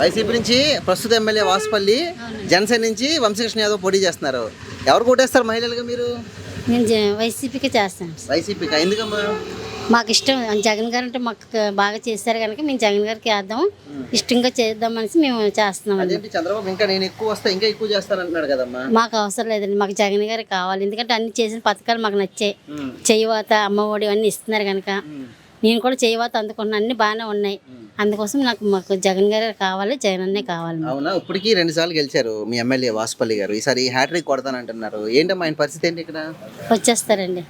YCP నుంచి ప్రస్తుత MLA Vasupalli, Janasena నుంచి వంశీకృష్ణ యాదవ్ పోటీ చేస్తున్నారు. ఎవరు కొట్టేస్తారు మహిళలుగా మీరు? నేను వైసీపీకి చేస్తాను. వైసీపీకి ఎందుకమ్మా? మాకు ఇష్టం జగన్ గారు అంటే మాకు బాగా చేశారు కనుక మేము జగన్ గారికి వేద్దాం, ఇష్టంగా చేద్దాం అనేసి మేము చేస్తున్నాం. అదేంటి చంద్రబాబు ఇంకా నేను ఎక్కువ వస్తా ఇంకా ఎక్కువ చేస్తానంటున్నాడు కదమ్మా? మాకు అవసరం లేదండి, మాకు జగన్ గారు కావాలి. ఎందుకంటే అన్ని చేసిన పథకాలు మాకు నచ్చాయి. చేయూత, అమ్మ ఒడి అన్నీ ఇస్తున్నారు కనుక నేను కూడా చేయూత అందుకుంటున్నాను, అన్ని బాగానే ఉన్నాయి. అందుకోసం మాకు జగన్ గారు కావాలి, జగన్ అన్నే కావాలి. అవునా? ఇప్పటికీ 2 సార్లు గెలిచారు మీ ఎమ్మెల్యే వాసుపల్లి గారు. ఈసారి హ్యాట్రిక్ కొడతానంటున్నారు. ఏంటమ్మా ఆయన పరిస్థితి ఏంటి ఇక్కడ? వచ్చేస్తారండి,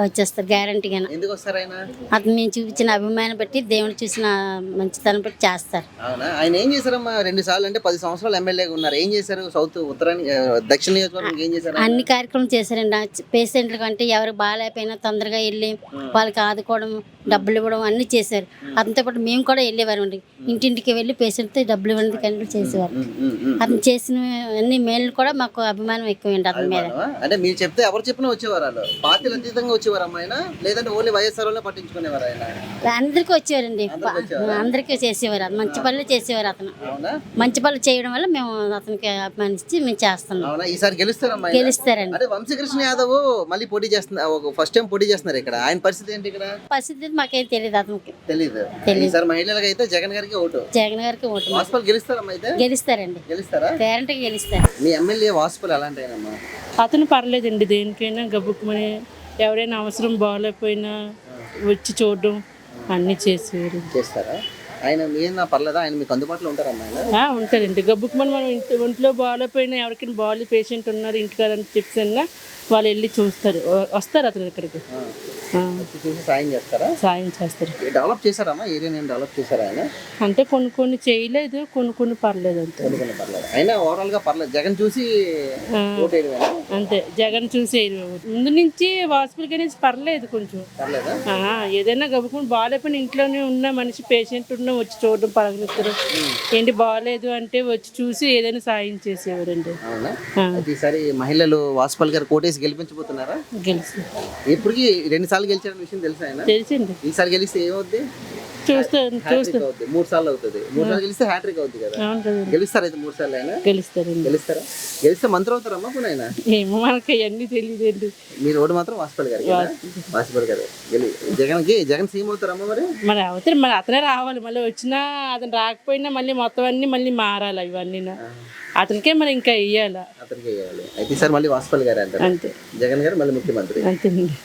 వచ్చేస్తారు గ్యారంటీగా. ఎందుకు వస్తారు ఆయన? అతను మేము చూపించిన అభిమానం బట్టి, దేవుడు చూసిన మంచితనం బట్టి చేస్తారు. అవునా? ఆయన ఏం చేశారమ్మా? 2 సార్లు అంటే 10 సంవత్సరాలు ఎమ్మెల్యేగా ఉన్నారు. ఏం చేశారు? సౌత్ ఉత్తరాని దక్షిణ నియోజకవర్గం ఏం చేశారు? అన్ని కార్యక్రమం చేశారండి. పేషెంట్ల కంటే ఎవరికి బాగాలేకపోయినా తొందరగా వెళ్ళి వాళ్ళకి ఆదుకోవడం, డబ్బులు ఇవ్వడం అన్ని చేశారు. అతనితో పాటు మేము కూడా వెళ్ళేవారు అండి, ఇంటింటికి వెళ్ళి పేషెంట్తో డబ్బులు ఇవ్వడానికి కంటే చేసేవారు. అతను చేసిన అన్ని మేలు కూడా మాకు అభిమానం ఎక్కువండి అతని మీద. అంటే మీరు చెప్తే ఎవరు చెప్పినా వచ్చేవారు? పార్టీలు అతీతంగా వచ్చేవారు అమ్మాయిన, లేదంటే ఓన్లీ వైఎస్ఆర్ వాళ్ళే పట్టించుకునేవారు ఆయన? అందరికీ వచ్చేవారండి, అందరికీ చేసేవారు. అది మంచి పనులు చేసేవారు అతను. మంచి పనులు చేయడం వల్ల మేము అతనికి అభిమానించి మేము చేస్తున్నాం. ఈసారి గెలుస్తారమ్మా? గెలుస్తారండి. అంటే వంశీకృష్ణ యాదవ్ మళ్ళీ పోటీ చేస్తున్నారు, ఫస్ట్ టైం పోటీ చేస్తున్నారు ఇక్కడ. ఆయన పరిస్థితి ఏంటి ఇక్కడ? పరిస్థితి మాకేం తెలియదు, అతనికి తెలియదు. ఈసారి మహిళలకు అయితే జగన్ గారికి ఓటు. జగన్ గారికి ఓటు. వాసుపల్లి గెలుస్తారమ్మా? అయితే గెలుస్తారండి, గెలుస్తారా? గ్యారంటీగా గెలుస్తారు. మీ ఎమ్మెల్యే వాసుపల్లి ఎలాంటి ఆయనమ్మా? అతను పర్లేదండి, దేనికైనా గబుక్కుమని ఎవరైనా అవసరం బాగాలేకపోయినా వచ్చి చూడడం అన్నీ చేసేవారు. చేస్తారా? ఆయన ఏమన్నా పర్లేదా? ఆయన మీకు అందుబాటులో ఉంటారమ్మా? ఉంటారండి. గబుక్కుమని మనం ఒంట్లో బాగాలేకపోయినా, ఎవరికైనా బాగాలే పేషెంట్ ఉన్నారు ఇంటికారని చెప్పినా వాళ్ళు వెళ్ళి చూస్తారు, వస్తారు అతను ఇక్కడికి సాయం చేస్తారా? సాయం చేస్తారు. డెవలప్ చేశారమ్మా ఏరియా? నేను డెవలప్ చేశారా ఆయన? అంటే కొన్ని చేయలేదు, కొన్ని పర్లేదు అంతే. కొన్ని పర్లేదు. అయినా ఓవరాల్ గా పర్లేదు. జగన్ చూసి అంతే, జగన్ చూసి ముందు నుంచి వాసుపల్లి అనేది పర్లేదు, కొంచెం పర్లేదా? ఏదైనా గబుకుని బాగాలేకపోయినా ఇంట్లోనే ఉన్న మనిషి పేషెంట్ ఉన్నా వచ్చి చూడడం పలకరిస్తారు. ఏంటి బాగాలేదు అంటే వచ్చి చూసి ఏదైనా సాయం చేసేవారండి. అవునా? ఈసారి మహిళలు వాసుపల్లి గారు కోటేసి గెలిపించబోతున్నారా? గెలిచి ఇప్పటికి 2 సార్లు గెలిచారన్న విషయం తెలుసా ఆయన? తెలిసింది. ఈసారి గెలిస్తే ఏమవుద్ది? 3 సార్లు అవుతుంది. 3 సార్లు గెలిస్తే హ్యాట్రిక్ అవుతుంది కదా? గెలుస్తారు అయితే 3 సార్లు అయినా? గెలుస్తారండి. గెలుస్తారా? గెలిస్తే మంత్రి అవుతారమ్మా పోనీ ఆయన? ఏమో మనకి అవన్నీ తెలియదండి. మీరు ఓటు మాత్రం వాసుపల్లి గారు. వాసుపల్లి గారు జగన్ సీఎం అవుతారమ్మా మరి? మరి అవుతారు, మరి అతనే రావాలి. మళ్ళీ వచ్చినా అతను రాకపోయినా మళ్ళీ మొత్తం అన్ని మళ్ళీ మారాలి. ఇవన్నీ అతనికే మరి ఇంకా వెయ్యాలి. అతనికి వెయ్యాలి. అయితే ఈసారి మళ్ళీ వాసుపల్లి గారు అంటారు. అంతే. జగన్ గారు మళ్ళీ ముఖ్యమంత్రి. అంతేనండి.